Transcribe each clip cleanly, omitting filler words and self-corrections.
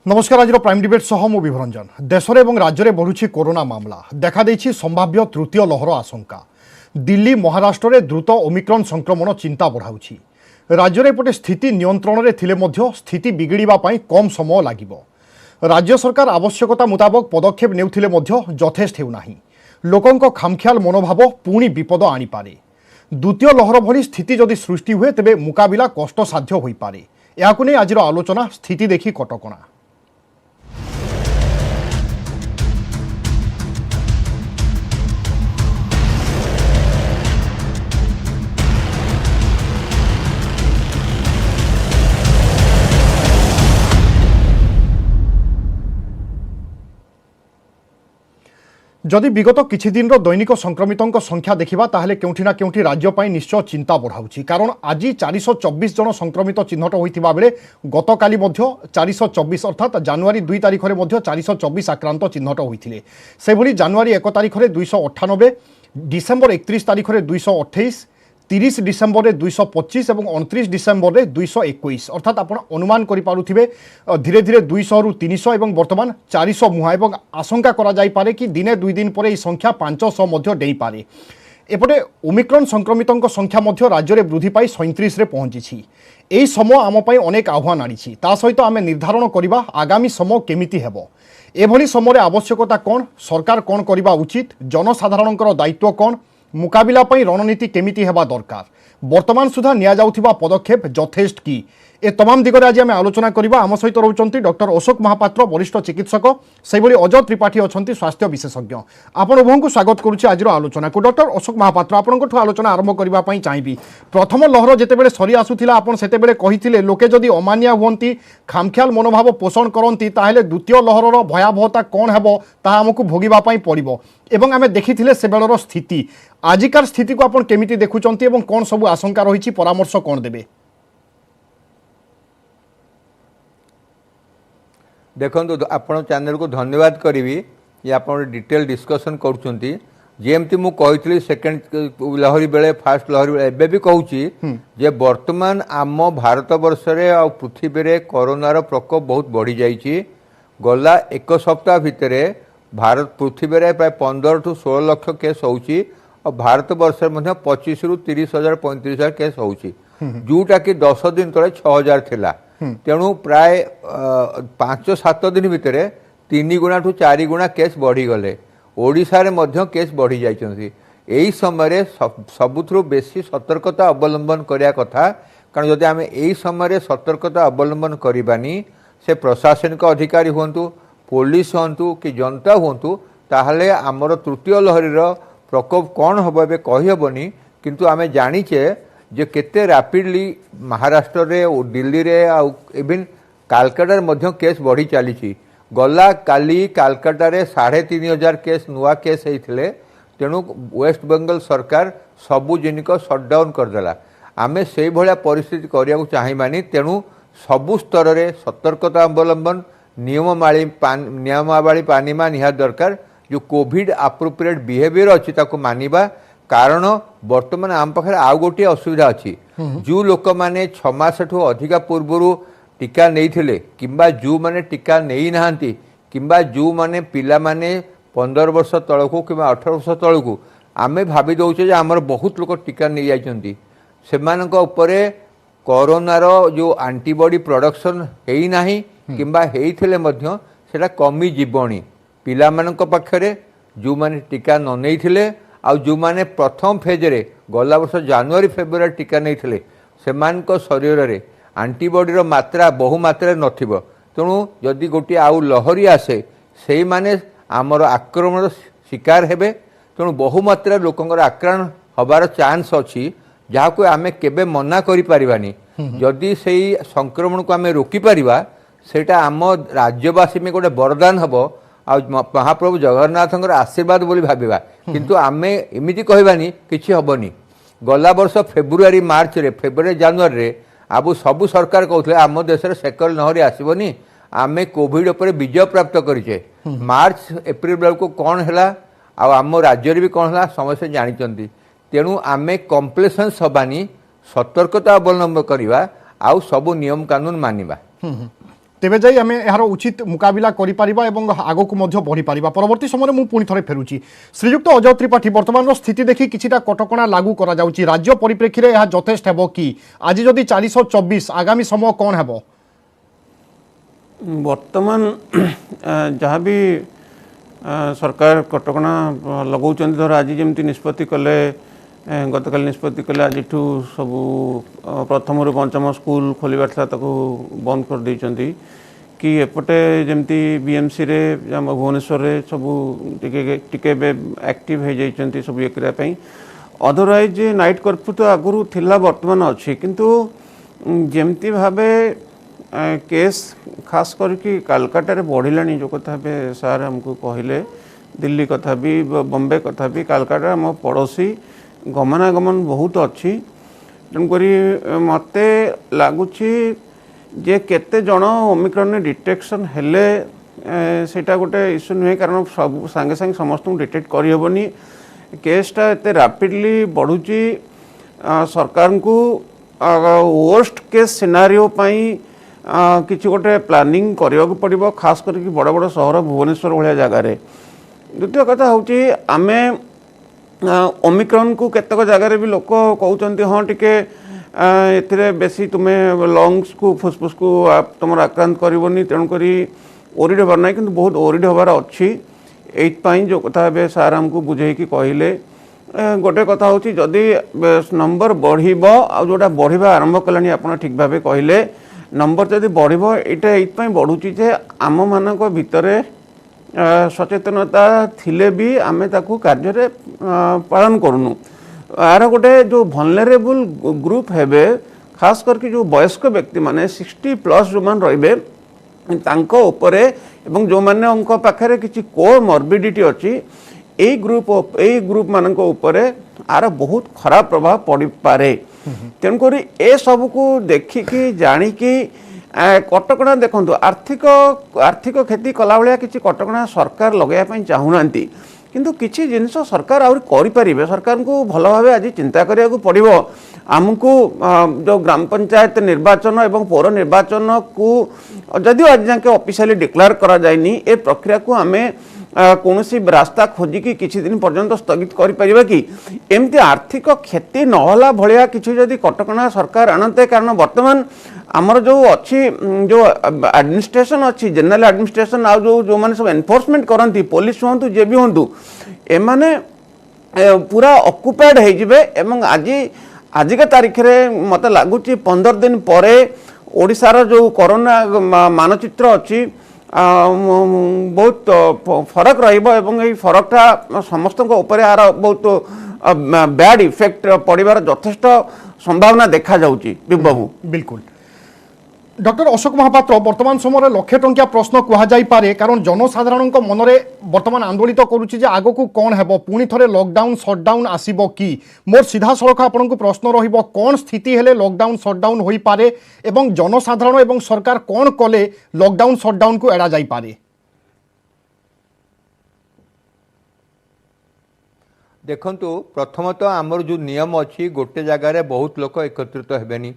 नमस्कार। आज prime debate सह मु विभरंजन। देश और राज्य में बढ़ुची कोरोना मामला देखा देछि संभाव्य तृतीय लहर आशंका। दिल्ली महाराष्ट्र में द्रुत ओमिक्रॉन संक्रमण चिंता बढ़ाउछि। राज्य में एपटे स्थिति नियंत्रण में थिले मध्य स्थिति बिगिड़िबा पई कम समय लागिबो। राज्य सरकार आवश्यकता मुताबक पदक्षेप नेउथिले मध्य यथेष्ट हेउनाही। लोकंक खामख्याल मनोभाव पुणी विपद आनीपारे। द्वितीय लहर भली स्थिति जदि सृष्टि हुए तेबे मुकाबिला कष्टसाध्य होई पारे। याकु नै आजिर आलोचना स्थिति देखि कटकणा। जदि विगत किछि दिन दैनिक संक्रमितों संख्या देखा ताहले केउठी ना केउठी राज्य पाई निश्चय चिंता बढ़ाउछि। कारण आज 424 जन संक्रमित चिन्हट होइतिबा बेले गतकाली मध्य 424 अर्थात जनवरी 2 तारिख रे मध्य 424 आक्रांत चिन्हट होइथिले। सेभली जनवरी 1 तारिख रे 298, डिसेंबर 31 तारिख रे 228, 30 डिसेंबर रे 225 और 29 डिसेंबर रे 221 अर्थात आप अनुमान करें धीरे धीरे 200 रु 300 और बर्तमान 400 मुहा और आशंका करा जाई पारे कि दिने 2 दिन पर यह संख्या 500 मध्य डेई पारे। एपटे ओमिक्रॉन संक्रमितों संख्या मध्य राज्य में वृद्धि पाई 37 रे पहुंची। यही समय आम पाई अनेक आह्वान आनिछि। ता सहित आम निर्धारण करबा आगामी समय केमिति हेबो। एभली समय आवश्यकता कौन, सरकार कौन करबा उचित, जनसाधारणकर दायित्व कौन, मुकाबिला पई रणनीति केमिति हेबा दरकार, वर्तमान सुधा निया जाउथिबा पदक्षेप यथेष्ट कि ए तमाम दिगरे आज आम आलोचना करबा। आम सहित रहउचंती डॉक्टर अशोक महापात्र वरिष्ठ चिकित्सक, सेभली अजय त्रिपाठी अछंती स्वास्थ्य विशेषज्ञ। आपण उभयंकु स्वागत करूछि आज आलोचना को। डॉक्टर अशोक महापात्र आपनकठु आलोचना आरंभ करबा पई चाहिबी। प्रथम लहर जेतेबेले सरी आसुथिला आपण सेतेबेले कहिथिले लोके जदि अमानिया हुअंती, खामख्याल मनोभाव पोषण करंती ताहेले द्वितीय लहरर भयावहता कोन हेबो ताहा हमकु भोगिबा पई पड़िबो। एवं आमे देखिथिले सेबेलर स्थिति आजिकार स्थिति को आपण केमिति देखुचंती एवं कोन सब आशंका रहिछि, परामर्श कोन देबे? देखो आपण चैनल को धन्यवाद करी आप डिटेल डिस्कसन करमती मुझे सेकेंड लहरी बेले फास्ट लहरी बेले एबे भी कहूँ जे वर्तमान आम भारत वर्ष आ पृथ्वी रे कोरोनार प्रकोप बहुत बढ़ी जाइए। गला एक सप्ताह भितर भारत पृथ्वी रे प्राय 15 टू 16 लाख केस होउची और भारत वर्ष में 25 रु 30,000 35,000 केस होउची, जोटा कि 10 दिन तले 6,000 थिला। तेणु प्राय 5-7 दिन भितर 3 गुणा ठू 4 गुणा केस बढ़ी गले। ओडिशा रे मध्य केस बढ़ी जाइछन्ती। एही समय सबुथु बेसी सतर्कता अवलंबन करिया कथा। कारण जदि आमे एही समय सतर्कता अवलंबन करिबानी, से प्रशासनिक अधिकारी हुंतु, पुलिस हुंतु कि जनता हुंतु, ताहले आमर तृतीय लहरीर प्रकोप कौन हम ए कही हेबनी। किंतु आमे जानिचे जे केते रैपिडली महाराष्ट्र रे और दिल्ली रे इवन कालकाटा मध्य केस बढ़ी चली। गला काली कालकाटा रे 3,500 केस नुआ केस होते। तेणु वेस्ट बेंगल सरकार सबू जिनिक सटडाउन करदेला। आमे से भाया परिस्थिति करिया चाहिबानी। तेणु सबु स्तर रे सतर्कता अवलंबन नियमावली पानिमा निहात दरकार। जो कोविड अप्रोप्रिएट बिहेवियर अच्छी ताको मानिबा। कारण वर्तमान आम पाखे आउ गोटे असुविधा अच्छी, जो लोक मैंने 6 मास ठू अधिका पूर्व टीका नहीं थिले किंबा जो माने टीका नहीं नाहांती किंबा जो माने पिला माने 15 वर्ष तलकू किंबा 18 वर्ष तलकू आमे भाभी दौचे आमर बहुत लोक टीका नहीं जाइछन्ती। सेमानक उपरे कोरोनार जो एंटीबॉडी प्रोडक्शन हेई नाही किंबा हेइथिले मध्य सेटा कमी जीवनी। पिला मानक पाखरे जो माने टीका न नहीं थिले आउ जो माने प्रथम फेज रे गला वर्ष जनवरी फेब्रुआरी टीका नहीं थिले सेमानक शरीर रे एंटीबॉडी मात्रा बहु मात्रा नथिबो। तेणु जदि गोटे आउ लहरी आसे से माने आमर आक्रमण शिकार हेबे। तेणु बहु मात्रा लोकंकर आक्रांत हबार चांस अच्छी, जहाँ को आमे केबे मना करि परिबानी। जदि सेई संक्रमण को आमे रोकी परिबा सेटा आम राज्यवासी में गोटे वरदान हबो आ महाप्रभु जगन्नाथंकर आशीर्वाद बोली भाबिबा। किंतु आमे एमिति कहबानी किछि हबनी। गला वर्ष फेब्रुआरी मार्च रे फेब्रुआरी जनवरी रे आबु सबु सरकार कहउथले आम देश रे सेकंड लहरी आसीबनी, आमे कोविड ऊपर विजय प्राप्त करिचे। मार्च एप्रिल बेल को कौन हैला आ आम राज्य रे भी कौन हैला समस्या जानिचंती। तेणु आमे कम्प्लेसेंस हबानी, सतर्कता अवलंबन करिबा आउ सबु नियम कानून मानिबा। तेबे जाई आमे एहार उचित मुकाबिला करि परिबा एवं आगकु मध्य बढ़ी परिबा। परवर्ती समय मु पुणी थरे फेरुची श्रीयुक्त अजय त्रिपाठी वर्तमान स्थिति देखि किछिटा कटकणा लागू करा जाउची राज्य परिप्रेक्षी रे यह यथेष्ट हेबो कि आज जदि 424 आगामी समय कोन हेबो? वर्तमान जहाँ भी सरकार कटकणा लगाउछन्ति धर आज जमती निष्पत्ति कले गतकाल निष्पत्ति कले आज सबू प्रथम रु पंचम स्कूल खोलिबार था ताको बंद कर देइछन्ति कि एपटे जमती बीएमसी रे भुवनेश्वर रे सबू टिके एक्टिव हो जाइछन्ति सब ये करिया पई। अदरवाइज नाइट कर्फ्यू तो आगुरु थिला वर्तमान अछि किंतु जमती भाबे केस खास करके कलकत्ता रे बढ़िलानी जो कथा बे सार हमको कहले दिल्ली कथा भी बॉम्बे कथा भी कलकत्ता हम पड़ोसी गमनागमन बहुत अच्छी तेणुकरी मते लगुच जे केते जन ओमिक्रॉन डिटेक्शन हेले सेटा गोटे इश्यू नुहे कारण सब सांगे सांगे समस्त डिटेक्ट करहबनी केसटा एते रैपिडली बढ़ुची सरकार को वर्स्ट केस सिनारियो पाई किसी गोटे प्लानिंग करने को पड़ो खास करके बड़ बड़ सहर भुवनेश्वर भाया जगार। द्वितीय कथा हूँ आमे ओमिक्रॉन को केतक जगार भी लोक कहते हाँ टिके एथिरे बेसी तुम्हें लंग्स को फुसफुस को तुम आक्रांत करनी तेणुक ओरिड हबार ना कि बहुत ओरिड हबार अच्छी एपाई जो कथा ए सार आमको बुझे कहले गोटे कथा हूँ जदि नंबर बढ़ जोटा बढ़ा आरंभ कलानी आप ठीक भाव कहले नंबर जदि बढ़ो यहाँ बढ़ुची जे आम मान भितर सचेतनता थिले भी आमे ताकू कार्य पालन करूनु। यार गोटे जो वल्नरेबल ग्रुप हेबे खास करके जो वयस्क व्यक्ति माने 60+ जो मान रहिबे तांको उपरे एवं जो माने उनका पाखरे किछि कोमॉर्बिडिटी अछि ए ग्रुप मानक उपरे आर बहुत खराब प्रभाव पड़ी पारे। तेणुक ए सब को देखिकी जानिकी कटकणा देखो आर्थिक क्षति कला भाया किसी कटकणा सरकार लगाइबा चाहूना किंतु किसी जिनस सरकार आउरी करिपारिबे सरकार को भल भाव आज चिंता करिया को पड़िबो। आमको जो ग्राम पंचायत निर्वाचन एवं पौर निर्वाचन को जदिव आज जाके ऑफिशियली डिक्लेयर करा जायनी ए प्रक्रिया को आमे कौन सी रास्ता खोजिकी किसी दिन पर्यंत स्थगित करिपारिबा कि एमती आर्थिक क्षति नहला भलिया किसी जदि कटकणा सरकार आनते कारण वर्तमान आमर जो अच्छी जो एडमिनिस्ट्रेशन अच्छी जनरल एडमिनिस्ट्रेशन आ जो माने सब एनफोर्समेंट करती पुलिस हूँ जे भी हूँ एमाने पूरा ऑक्युपाइड हो जिवे एवं आजिका तारीख में मत लगुच 15 दिन पर ओडिशार जो कोरोना मानचित्र अच्छी बहुत फरक रही फरकटा समस्त यार बहुत बैड इफेक्ट पड़ार यथेष्ट संभावना देखा जाउची बाबू। बिल्कुल डॉक्टर अशोक महापात्र वर्तमान समय लक्षे टंकिया प्रश्न कहुई पारे कारण जनसाधारण मनरे वर्तमान आंदोलित करुच्ची जे आग को कौन हेबो पुणी थरे लॉकडाउन शटडाउन आसीबो कि मोर सीधा सड़क आपन को प्रश्न रहिबो कौन स्थिति हेले लॉकडाउन शटडाउन होई पारे एवं जनसाधारण एवं सरकार कौन कले लॉकडाउन शटडाउन को एड़ा जाई पारे। देखंतु प्रथमतः आमर जो नियम अच्छी गोटे जगार बहुत लोक एकत्रित हेबेनी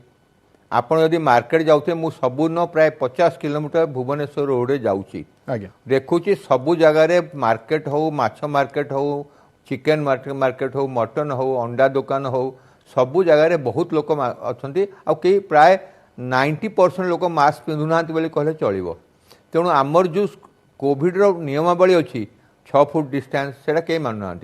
आपण यदि मार्केट जाऊे मु सबुन प्राय 50 किलोमीटर भुवनेश्वर रोड जाऊँगी देखुची सबु जगार मार्केट हो माछ मार्केट हो चिकेन मार्केट हो मटन हो अंडा दुकान हो सबु जगार बहुत लोक अच्छा आ कई प्राय 90% लोक मास्क पिंधुना कहले चलो। तेणु आमर जो कोविड नियमावली अच्छी 6 फुट डिस्टेंस से कई मानुना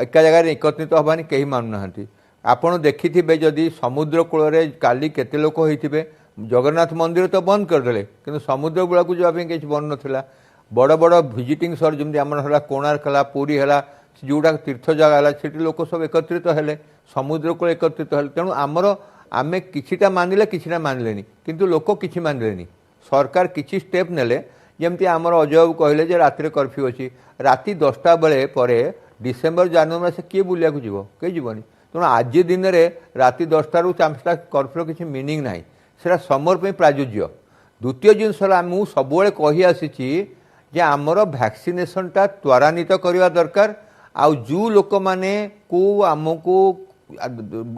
एका जगह एकत्रित हबानी कहीं मानुना आपण देखिथिबे जदि समुद्र कूल काली केते लोक होइथिबे जगन्नाथ मंदिर तो बंद करदे कि समुद्र कूल को जावाई किसी बंद नाला बड़ बड़ विजिटिंग सर जमी आम है कोणार्क है पुरी है जोटा तीर्थ जगह है से लोक सब एकत्रित हेले समुद्र कूल एकत्रित हेले। तेणु आमर आमे किछिटा मानिले किछिटा मानिले किंतु लोक किछि मानिले सरकार किछि स्टेप नेले जमती आमर अजय बाबू कहले जे राति कर्फ्यू अच्छी राति 10टा बेले पर डिसेम्बर जनवरी मास किए बुलिया को जीव कई जीवनी। तेणु आज दिन में राति 10टा रू 5टा कर्फ्यू किसी मीनिंग ना से समर पर प्राजुज्य। द्वितीय जिनस मुझे सब कही आसी आमर वैक्सीनेशनटा त्वरान्वित करवा दरकार आउ जो लोक मैंने को आमको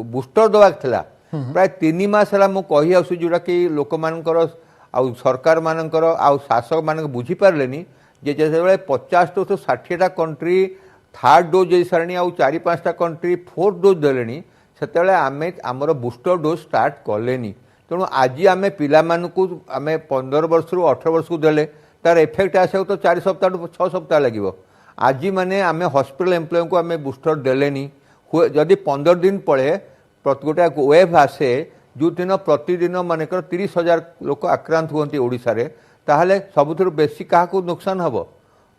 बूस्टर दवा प्राय 3 मास है मुझे कही आसूँ जोटा कि लोक मानकर आउ सरकार मानकर आउ शासक मान बुझी पारे जे जो 50 टू 60टा कंट्री थर्ड डोज दे सारे आउ 4-5टा कंट्री फोर्थ डोज देले से आमर बूस्टर डोज स्टार्ट कले तेणु आज आम पिला आम 15 वर्ष रु 18 वर्ष को देले तार इफेक्ट आसा तो 4 सप्ताह टू 6 सप्ताह लगे आज माने आम हॉस्पिटल एम्प्लॉय को आम बूस्टर देले जदि 15 दिन पड़े गोटे वेव आसे जो दिन प्रतिदिन मानकर 30,000 लोक आक्रांत होती ओडिशा रे ताहले सबुठु बेसी क्या नुकसान हम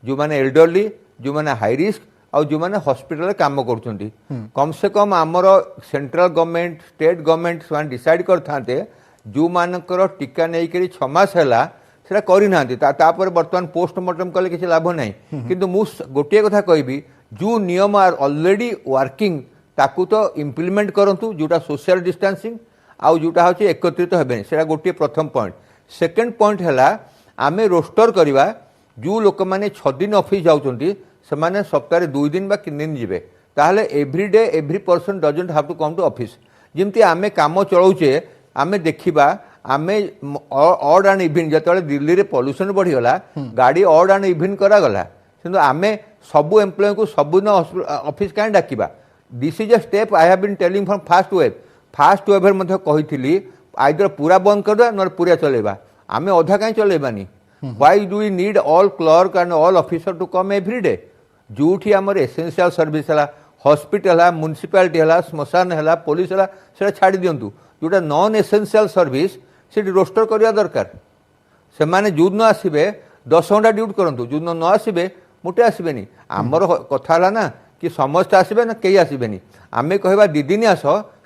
जो मैंने एल्डरली जो मैंने हाई रिस्क और जो मैंने हॉस्पिटल काम करुँच कम से कम आमर सेंट्रल गवर्नमेंट स्टेट गवर्नमेंट से डिसाइड करते जो मानकर टीका नहीं 6 मास है से करना बर्तमान पोस्टमार्टम कले किसी लाभ ना किंतु मु गोटे कथा कहबी जो नियम आर ऑलरेडी वर्किंग ताकू तो इम्प्लीमेंट करंतु जोटा सोशल डिस्टेंसिंग आउ जोटा हूँ एकत्रित हेबे से गोटे प्रथम पॉइंट सेकंड पॉइंट है आमे रोस्टर करवा जो लोक मैंने 6 दिन ऑफिस जाउछंती से सप्ताह 2 दिन बा 3 दिन जीवे ताहले everyday every person doesn't have to come to office जमती आमे काम चलाउचे आमे देखिबा आमे ऑड एंड इवन जो दिल्ली रे पॉल्यूशन बढ़ीगला गाड़ी ऑड एंड इवन करागला किंतु आमे सबू एम्प्लॉय को सबुदिन ऑफिस कहीं डाकिबा this is a step I have been telling from first wave मध्ये कही आइदर पूरा बंद करदे न पूरा चलेबा आमे अधा कहीं चलेबानी why do we need all clerk and all officer to come everyday जोठी आमर एसेंशियल सर्विस है हॉस्पिटल है म्युनिसिपालिटी है श्मशान है पुलिस है से छाड़ी दिंतु जोटा नॉन एसेंशियल सर्विस से रोस्टर करवा दरकार से माने जो दिन आसबे 10 घंटा ड्यूटी करूँ जो दिन न आसबे मोटे आसबेनी आमर कथा है ना कि समस्त आसबे ना कई आसबेनी आमे कहवा 2 दिन आस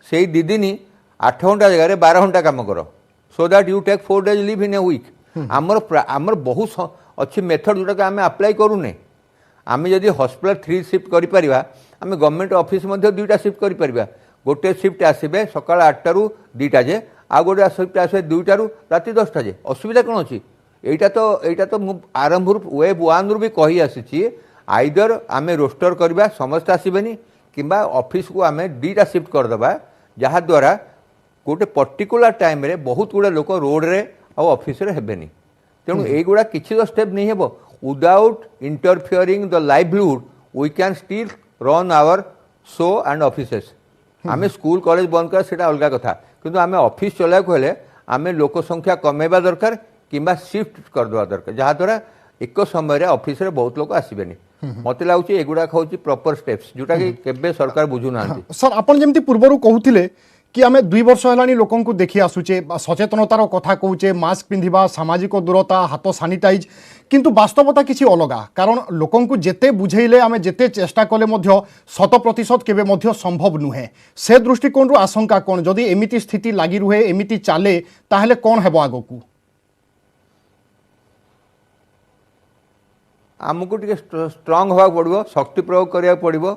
से 2 दिन 8 घंटा जगह 12 घंटा काम कर so that you take 4 days leave in a week आमर बहुत अच्छी मेथड जोटा आम अप्लाई करूने आम जदि हॉस्पिटल 3 शिफ्ट करें आम गवर्नमेंट ऑफिस 2टा शिफ्ट करें गोटे शिफ्ट आसबे सकाल 8टा रू 2टा जे आ गोटे शिफ्ट आसबे 2टा रू राति 10टा जे असुविधा कौन अच्छी एटा तो मु आरंभ वेब 1 रू भी कही आसी आइदर आम रोस्टर करवा समस्त आसबेनी किंबा ऑफिस को आम 2टा शिफ्ट करदे जहाद्वारा गोटे पर्टिकुलर टाइम रे बहुत गुड़ा लोक रोड रे और ऑफिस रे हेबेनी तेणु एगुड़ा किसी तो स्टेप नहीं हेबो without interfering the livelihood we can still run our show and offices आमे स्कूल कॉलेज बंद कर सेटा अलग कथा किंतु आमे ऑफिस चलाय कहले आमे लोक संख्या कमेबा दरकार किंबा शिफ्ट करदवा दरकार जहाद्वारा एक समय रे ऑफिस रे बहुत लोक आसबेनी मते लागुची एगुड़ा खाउची प्रॉपर स्टेप्स जोटा कि केबे सरकार बुझु नांती सर आपण जेमती पूर्वरु कहूथिले कि आम 2 वर्ष है लोक देखी आसुचे सचेतनतार कथा कहूचे मास्क पिंधिबा सामाजिक दूरता हाथ सानिटाइज किंतु वास्तवता किसी अलग कारण लोक जेते बुझेले आम जेते चेष्टा कले 100% केबे संभव नुहे से दृष्टिकोण आशंका कौन जदि एमिति स्थिति लगी रुहे एमिति चले ताहले कौन हेबो आगकू आमको टे स्ट्रंग हवा पड़ो शक्ति प्रयोग करा पड़ो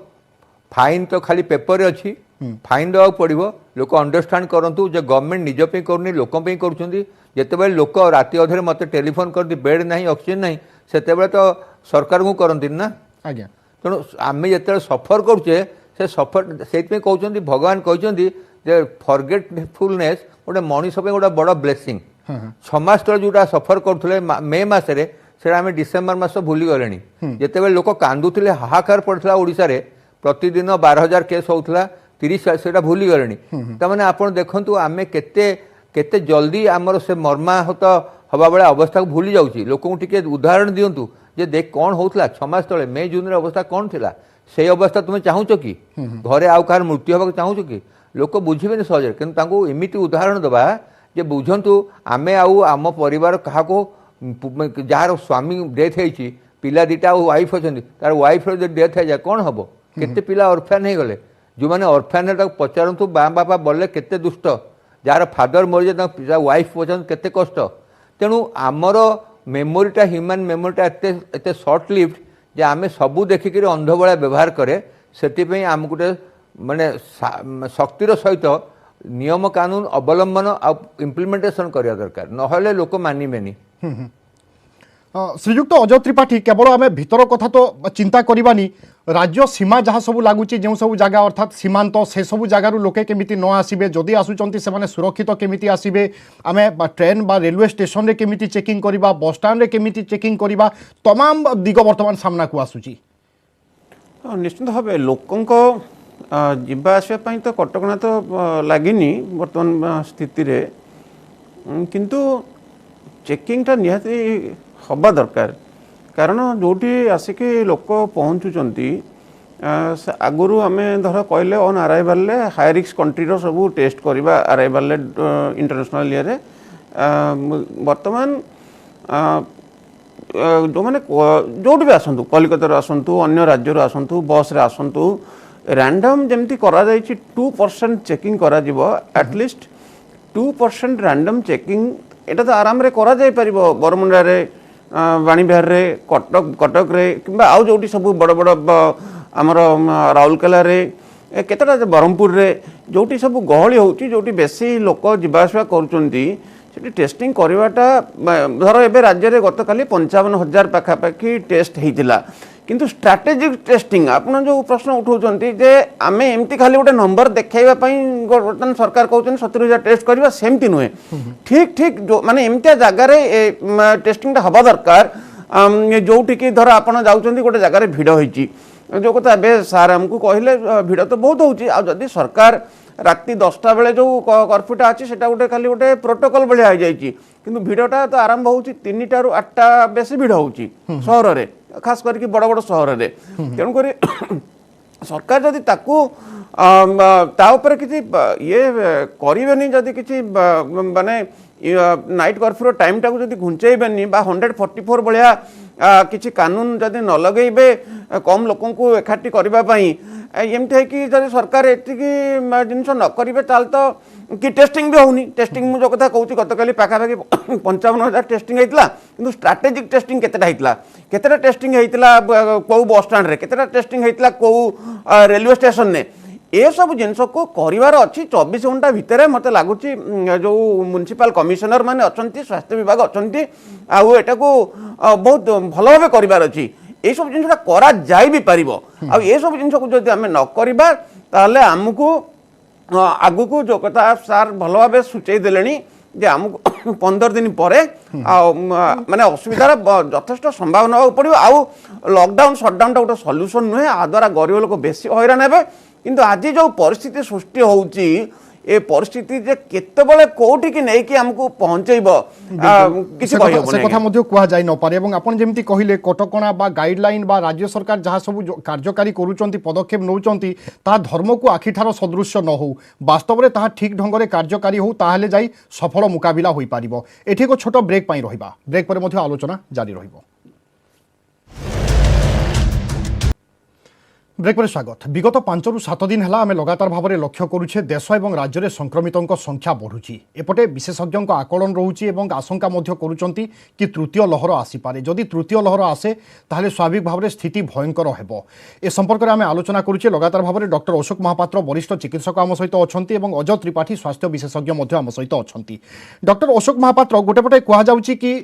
फाइन तो खाली पेपर अच्छी फाइन देवा पड़ो लोक अंडरस्टांड करूँ जो गवर्नमेंट निजपाई करूनी लोकपाई करते लोक राति अधे मत टेलीफोन कर दी बेड ना ऑक्सीजन ना से तो सरकार को करती ना आज्ञा तेणु आम जो सफर करुचे से सफर से कहते भगवान कहते फॉरगेटफुलनेस गोटे मनीष गोटे बड़ ब्लेसिंग 6 मास तले जोटा सफर करुले मे मसरे से आम डिसेम्बर मास भूली गले जिते लोक कांदुले हाहाकार पड़ता ओडिशा रे प्रतिदिन 12,000 केस होता 30 से भूली गले तमाने आपण देखंतु आमे केते जल्दी आमर से मर्माहत हवा बेले अवस्था को भूली जाउची लोक टिके उदाहरण दियंतु जे देख कौन होता 6 मास तले मे जून अवस्था कौन थिला से अवस्था तुम चाहूच कि घरे आउ कार मृत्यु होगा चाहूच कि लोक बुझे सहज कि एमती उदाहरण दबा जे बुझंतु आमे आउ आम परिवार क्या जार स्वामी डेथ होती पिला 2टा वाइफ अच्छा तार वाइफ डेथ हो जाए कौन हम केते पिला ऑर्फेन हो गले जो मैंने ऑर्फेन पचारतु बाँ बापा बोले केते दुष्ट जार फादर मरी जाए वाइफ पचार केते कष्ट तेणु आमर मेमोरीटा ह्यूमन मेमोरीटा एत सर्ट लिव्ड जे आम सबू देखिक अंध भाया व्यवहार करे से आम गोटे माने शक्तिर सहित नियम कानून अवलंबन आ इम्प्लीमेंटेशन करवा दरकार नहले लोक मानिबेनी श्रीयुक्त अजय त्रिपाठी केवल आम भीतर कथा तो चिंता करवानी राज्य सीमा जहाँ सब लगुच जो सब जगह अर्थात सीमांत से सब जगार लोके केमिति न आसबे जदि आसुचंती से सुरक्षित केमिति आसबे आम ट्रेन बा रेलवे स्टेशन रे केमिति चेकिंग करवा बस स्टैंड रे केमिति चेकिंग करवा तमाम दिग वर्तमान सामना को आसुची निश्चित भाव लोकों जीवा आसवाई तो कटकणा तो लगिनी बर्तमान स्थिति रे किंतु चेकिंगटा निहाती हवा दरकार कारण जोटी आसिकी लोक पहुँचुंट आगुरी आम धर कहले on arrival high risk country सब टेस्ट करवा अराइवल इंटरनेशनल ये बर्तमान जो मैंने जो भी आसतु कलिकतार आसतु अन्य राज्य आसतु बस रे आसतु रैंडम जमती करा 2% चेकिंग करा एटलिस्ट 2% रैंडम चेकिंग एटा तो आराम रे करा जाय परिबो बरमुंडा रे बाणीबिहार रे कटक रे किंबा आउ जोटी सब बड़ बड़ आमर राउरकेला रे केतटा ब्रह्मपुर रे जोटी सब गहली होची जोटी बेसी लोक जीवासवा करूचंती सेठी टेस्टिंग करवाटा धर एबे राज्य रे गतकाली 55,000 पाखापाखि टेस्ट हेतिला किंतु स्ट्रैटेजिक टेस्टिंग आपन जो प्रश्न उठाउचंती जे आमे एमती खाली गोटे नंबर देखाइबा पई बर्तमान सरकार कहउचन 70,000 टेस्ट करबा सेमती नुहे ठीक ठीक जो माने एमती जगह रे टेस्टिंग हवा दरकार जोटी की धर आपन जाउचंती गोटे जगह रे भिड़ होईची जो कथा एबे सार हमकु कहले भिड़ तो बहुत होउची आ जदी सरकार राति 10टा बेले जो कर्फ्यूटा अच्छी सेटा गोटे खाली गोटे प्रोटोकॉल भाया हो जाइए किंतु भिड़टा तो आरंभ होची 3टा रू 8टा बेसी भिड़ होची सहर रे खास करके बड़ बड़ सहर रे तेणुक सरकार जदि ताकू ता ऊपर किसी ये करेनि जदि किसी माने नाइट कर्फ्यू टाइम टाक जदि घुंचेबेनि बा 144 भाया किसी कानून जदि न लगेबे कम लोकों को एकाठी करने एमती है कि जब सरकार एति जिनस न करेंगे ताल तो कि टेस्टिंग भी होनी टेस्टिंग मुझे कथा कहूँ गतकाली पाखापाखि 55,000 टेस्टिंग होता कि स्ट्राटेजिक टेस्टिंग केतेटा टेस्टिंग होता कौ बस स्टाण्ड रे केतेटा टेस्टिंग होता कौ रेलवे स्टेशन ने ये सब जिनस को करार अच्छी 24 घंटा भितर मत लगुच जो म्युनिसिपल कमिशनर माने अच्छा स्वास्थ्य विभाग अच्छा आटा को बहुत भल भाव करार अच्छी ये सब जिनसा करा जाई भी पारिबो आ ये सब जिनस को जदि आमे न करबा ताले हमकु आगु को जो कथा सार भल भाव सूचई देलेनी जे हमकु 15 दिन परे माने असुविधार यथेष्ट संभावना हो पड़ो आ लॉकडाउन शटडाउन टा गोटे सॉल्यूशन नुहे आ द्वारा गरीब लोक बेसी हैरान हेबे किंतु आज जो परिस्थिति सृष्टि होउची ए परिस्थिति जे केतेबेले कोठी कि नै कि हमकु पहुंचैबो किसी कहियो से कथा मध्ये कुआ जाय न पारे एवं आपण जेमति कहिले कटकणा बा गाइडलाइन बा राज्य सरकार जहाँ सब कार्यकारी करूचंती पदक्षेप नौचंती ता धर्म को आखिठार सदृश्य न हो वास्तव में ता ठीक ढंग रे कार्यकारी हो ताहले जाई सफल मुकाबिला होई पारिबो एठी को छोट ब्रेक पई रहिबा ब्रेक पर मध्ये आलोचना जारी रहिबो ब्रेक पर स्वागत विगत 5 ରୁ 7 दिन है आम लगातार भाव में लक्ष्य करुचे देश और राज्य में संक्रमितों संख्या बढ़ुची एपटे विशेषज्ञों आकलन रोचे और आशंका करुचंती कि तृतीय लहर आसीपे जदि तृतीय लहर आसे ताहले स्वाभाविक भाव में स्थिति भयंकर हेबो ए संपर्क में आम आलोचना करुचे लगातार भाव में डॉक्टर अशोक महापात्र वरिष्ठ चिकित्सक आम सहित अच्छा और अजय त्रिपाठी स्वास्थ्य विशेषज्ञ आम सहित अच्छा डॉक्टर अशोक महापात्र गोटेपटे कहुच्छी कि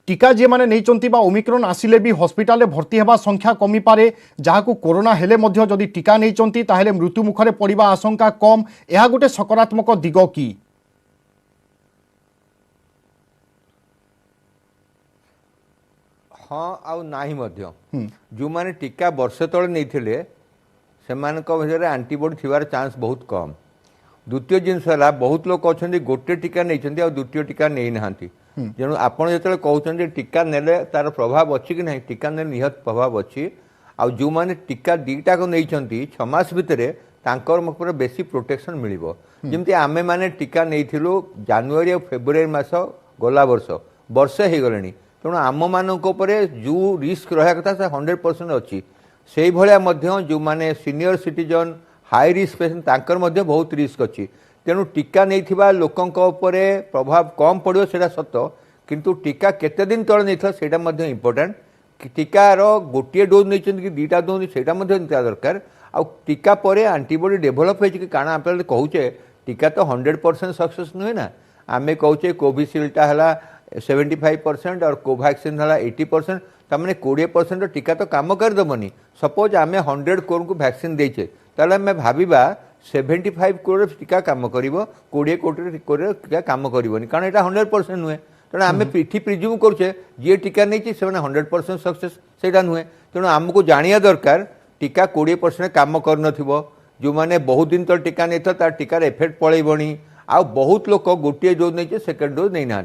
टीका जे माने नहीं ओमिक्रॉन आसिले भी हॉस्पिटल भर्ती होगा संख्या कमी पारे जहाँ को कोरोना हेले मध्य जदि टीका नहीं ताहले मृत्यु मुखरे पड़िबा आशंका कम यह गोटे सकारात्मक दिग कि हाँ आउ नाही मध्य जो माने टीका वर्षे तले नहीं से आंटीबॉडी थिबार चांस बहुत कम द्वितीय जिनस बहुत लोग अच्छा गोटे टीका नहीं द्वितीय टीका नहीं नहांती जेणु आपण जो कहते टीका नेले तार प्रभाव अच्छी कि नहीं टीका ने निहत प्रभाव अच्छी आउ जो माने टीका दीटा को नहीं 6 मास भितर बेसी प्रोटेक्शन मिलिबो जेमती आमे माने टीका नहीं जानुआरी और फेब्रुआरी मास गला वर्षे हो गले तेणु आम मान जो रिस्क रहा कथा 100% अच्छी से भाया जो माने senior citizen high risk patient तांकर मध्य बहुत रिस्क अच्छी तेणु टीका नहीं लोकों प्रभाव कम पड़ो से सत किंतु टीका केते दिन तले नहीं से इम्पोर्टाट टीकार गोटे डोज नहीं कि 2टा डोज से दरकार आ टीका पर आंटीबॉडी डेभलप हो कारण आप कहूचे टीका तो 100% सक्सेस नुहे ना आम कहूचे कोविशील्डटा है 75% और कोवैक्सीन है 80%, तमें 20% टीका तो काम करदेवनी। सपोज आम 100 करोड़ को वैक्सीन देचे ताले आम भाविबा 75 करोड़ टीका काम कर 20 करोड़ टीका काम करनी, कारण यहाँ 100% नुहे। तेणु आम पिठी प्रिज्यूम करुचे जी टीका नहीं से 100% सक्सेस से नुहे। तेणु आमको जानिया दरकार टीका 20% काम कर जो मैंने बहुत दिन तो टीका नहीं था तार टीकार इफेक्ट पलैबनी। आ बहुत लोक गोटे डोज नहीं सेकेंड डोज नहीं ना।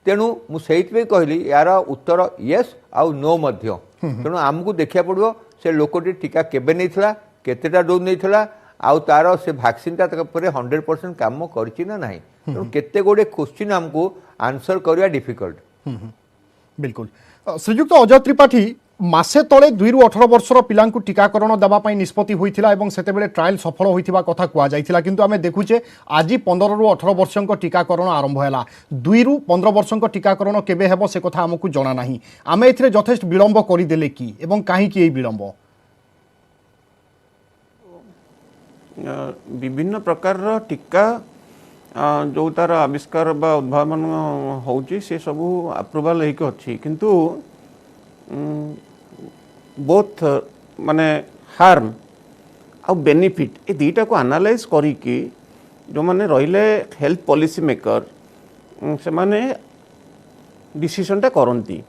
तेणु मुझे कहली यार उत्तर येस आउ नो मध्य। तेणु आमको देखा पड़ो से लोकटी टीका केबे नहीं था, केतेटा डोज नहीं था, आउ तार से वैक्सीन टा 100% काम करछि ना नहीं। तेणु केते गोटे क्वेश्चन आमको आंसर करवा डिफिकल्ट। बिल्कुल श्रीजुक्त अजय त्रिपाठी मासे तले 2 ରୁ 18 वर्षर पिलांकु टीकाकरण देवाई निष्पत्ति होइथिला एवं सेतेबेले ट्रायल सफल होइथिबा कथा कुआ जाइथिला, किंतु आमे देखुचे आज 15 ରୁ 18 वर्षक टीकाकरण आरंभ हैला। 2 ରୁ 15 वर्षक टीकाकरण केबे हेबो से कथा हमकु जणा नाही। आमे एथिरे यथेष्ट विलंब करिदेले कि एवं काहे कि एई विलंब? विभिन्न प्रकार टीका जो तार आविष्कार बा उद्भावन होउची से सब अप्रूवल होइके अछि, किंतु बोथ माने हार्म आ बेनिफिट ए दुईटा को एनालाइज करिकी जो माने रहिले हेल्थ पॉलिसी मेकर से माने डिसीजन टा करंती।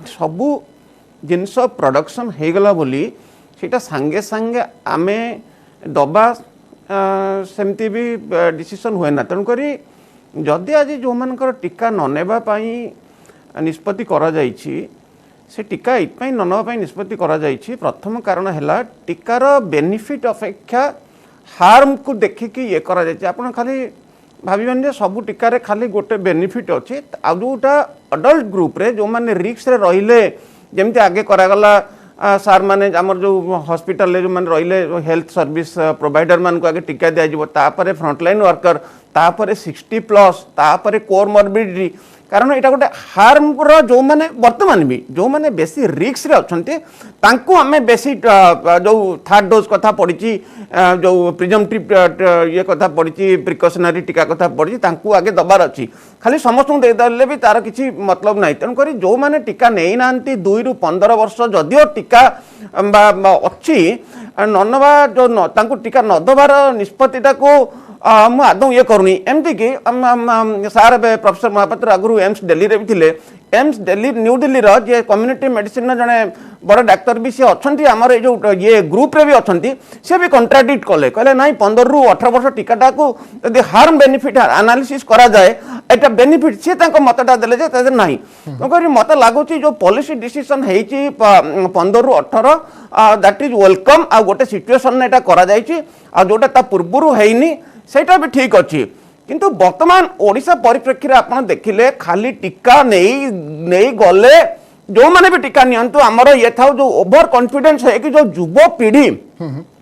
सबू जिनस प्रोडक्शन हो गला बोली सेटा सांगे सांगे आमे दबा सेमती भी डिसीजन हुए ना। तेणुक जदि आज जो मानकर टीका न नेबा पाई निष्पत्ति करा जाइछि से टीका इतपाई न नेबा पाई निष्पत्ति करा जाइछि। प्रथम कारण है टीकार बेनिफिट अपेक्षा हार्म को देखिकी ये करा जाइछि। आपण खाली भाविबेन जे सबु टीका रे खाली गोटे बेनिफिट अछि, आ जोटा अडल्ट ग्रुप रे जो माने रिस्क रे रहिले जेमति आगे करागला सार माने आमर जो हॉस्पिटल जो माने रहिले हेल्थ सर्विस प्रोवाइडर मान को आगे टीका दिया जिवो, तापरे फ्रंटलाइन वर्कर, तापरे 60+ तापरे कोमॉर्बिडिटी। कारण यहाँ गोटे हार्म जो मैंने वर्तमान भी जो मैंने बेसी रिक्स रे अच्छे तांको आमे बेसी जो थर्ड डोज कथा पड़ी जो प्रिजम्पटिव ये कथा पड़ी प्रिकॉशनरी टीका कथा पड़ी तांको आगे दबार अच्छी। खाली समस्त देदेले भी तार किसी मतलब ना। तेणुक जो मैंने टीका नहीं ना 2 ରୁ 15 वर्ष जदिओ टीका अच्छी नवा जो तांको टीका न दबार निष्पत्तिटा को मु आदौ ये करूनी। एमती कि सार प्रोफेसर महापात्र आगु एम्स दिल्ली रे भी थिले। एम्स दिल्ली न्यू दिल्ली रो जे कम्युनिटी मेडिसिन जने बड़ डाक्तर भी सी अच्छी आमर जो ये ग्रुप रे भी अच्छी सी भी कंट्राडिक्ट कले कहले नाई 15 ରୁ 18 वर्ष टीकाटा को यदि हार्म बेनिफिट एनालिसिस करा जाए एटा बेनिफिट सी मतटा देले जे तादर नाही। तो मत लगुच जो पॉलिसी डिसीजन है 15 ରୁ 18 दैट इज वेलकम। आ गोटे सिचुएशन एटा करा जाइछि आ जोटा ता पूर्वरु हेइनी सेटा भी ठीक अच्छी। किंतु वर्तमान ओडिशा परिप्रेक्षी आप देखिले खाली टीका नहीं गले जो मैंने भी टीका नियंतु आमर ये था जो ओवर कॉन्फिडेंस है कि जो युव पीढ़ी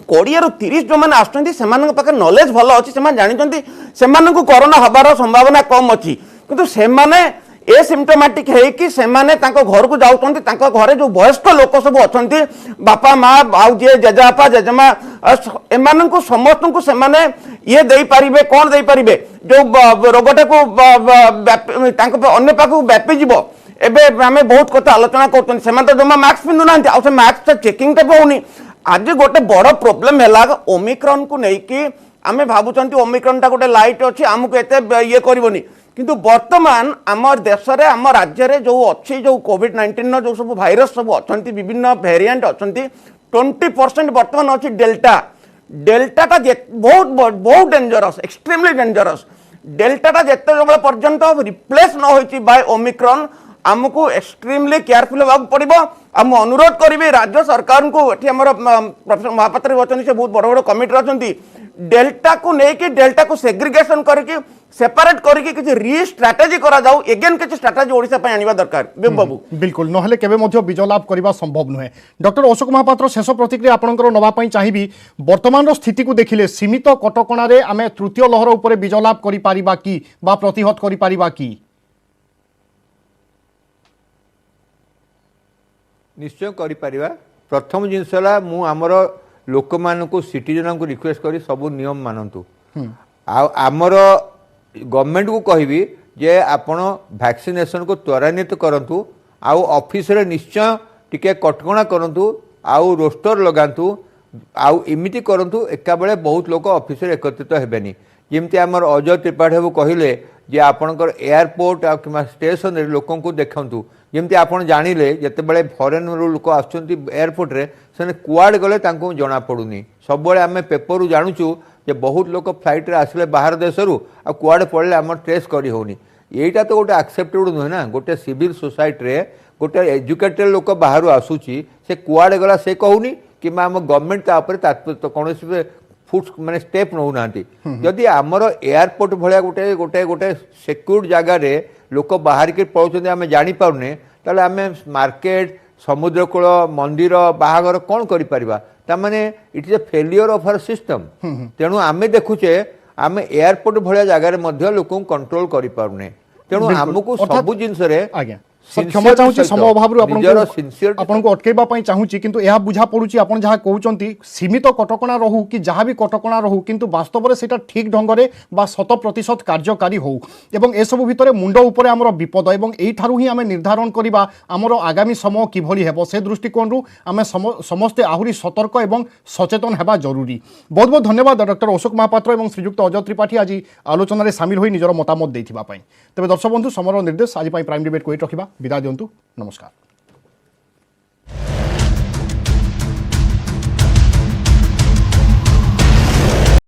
20 ରୁ 30 जो मैंने आसुँच पाखे नॉलेज भल अच्छी से जानते से कोरोना हबार संभावना कम अच्छी, किंतु से एसिम्टोमेटिक है कि से घर को जाऊँच घरे जो वयस्क लोक सब अच्छा बापा माँ आउ जी जेजेबापा जेजेमा एम समस्त को से ये दे पारिबे कौन दे पारिबे जो रोगटा को अन्य पाख व्यापी जीव। एबे आमे बहुत कथा आलोचना करछन सेमान तो जमा मास्क पिंधु नांती आ से मास्क चेकिंग टा होनी। आज गोटे बड़ प्रॉब्लम है ओमिक्रॉन को लेकिन आमे भाबुचंती ओमिक्रॉन टा गोटे लाइट अच्छी आमको एते ये करबोनी, किंतु वर्तमान आम देश में आम राज्य में जो अच्छी जो कोविड-19 जो सब भाइरस सब अच्छा विभिन्न वेरिएंट अच्छा 20% वर्तमान अच्छी डेल्टा। डेल्टाटा बहुत बहुत डेंजरस एक्सट्रीमली डेंजरस। डेल्टाटा जिते पर्यंत रिप्लेस न होइछि बाय ओमिक्रॉन आमको एक्सट्रीमली केयरफुल होगा पड़ो। आम अनुरोध करी राज्य सरकार को ये प्रोफेसर महापात्र अच्छा से बहुत बड़ बड़ कमिटी अच्छा डेल्टा को लेकिन डेल्टा को सेग्रीगेशन करके सेपरेट करके किसी री स्ट्राटेजी करा जाऊ एगेन किसी स्ट्राटेजी ओडिशा पे आनिबा दरकार बाबू। बिल्कुल नहले केबे मध्य विजय लाभ करबा संभव नुहे। डॉक्टर अशोक महापात्र शेष प्रतिक्रिया आपनकर नवा पई चाहिबी वर्तमान स्थिति को देखिले सीमित कटकणा रे आमे तृतीय लहर उपरे विजय लाभ करि पारिबा की बा प्रतिहत करि पारिबा की? निश्चय करि पारिबा। प्रथम जिनसला मु हमर लोक मानकु सिटीजन को रिक्वेस्ट करी सब नियम मानतु। आमर गवर्नमेंट को कहबी जे आपण वैक्सीनेशन को त्वरान्वित करंतु आउ ऑफिस रे निश्चय टिके कटकणा करंतु आउ रोस्टर लगांतु आउ इमिति करंतु एका बेले बहुत लोक ऑफिस रे एकत्रित हेबेनी जेमती हमर अजय त्रिपाठी बाबू कहिले जे आपणकर एयरपोर्ट आ कि स्टेशन रे लोकन को देखंतु जेमती आपण जानिले जते बेले फॉरेन रो लोक आछंती एयरपोर्ट रे सने कुआड गले तांको जणा पडुनी सब बेले हमें पेपर रु जानुचु जे बहुत लोक फ्लाइट रे आसले बाहर देश रु आ कुआड पड़ले हमर ट्रेस करी होनी एटा तो गोटे एक्सेप्टेड नुहे ना गोटे सिविल सोसाइटी रे गोटे एजुकेटेड लोक बाहर आसुची से कुआड गला से कहूनी कि आम गवर्नमेंट कौन फुट माने स्टेप नौ ना जदि आमर एयरपोर्ट भाया गोटे गोटे गोटे सिक्योर्ड जगार लोक बाहर के पड़े आम जापारे ताले आम मार्केट समुद्रकूल मंदिर बाहागर कौन करें it is a failure of our system तेणु आम देखुचे आम एयरपोर्ट भाया जगार लोक कंट्रोल करें तेणु आमको सब जिन क्षमा चाहूँ समय अभाव आपको अटकैवा चाहूँ किंतु यह बुझा पड़ुची आप जहाँ कहते सीमित कटकणा रहू कि जहाँ भी कटकणा रहू किंतु वास्तव में सेटा ठीक ढंग से 100% कार्यकारी हो एवं एसबू भितर मुंड उपर आमर विपद एवं यू ही आम निर्धारण करवा आमर आगामी समय किभली हेबो से दृष्टिकोण आम समस्ते आहरी सतर्क एवं सचेतन हेबा जरूरी। बहुत बहुत धन्यवाद डॉक्टर अशोक महापात्र एवं श्रीजुक्त अजय त्रिपाठी आज आलोचन सामिल होई निजर मतामत देथिबा पई। तेबे दर्शक बंधु समर निर्देश आज प्राइम डिबेट को रखा विदा दिंतु नमस्कार।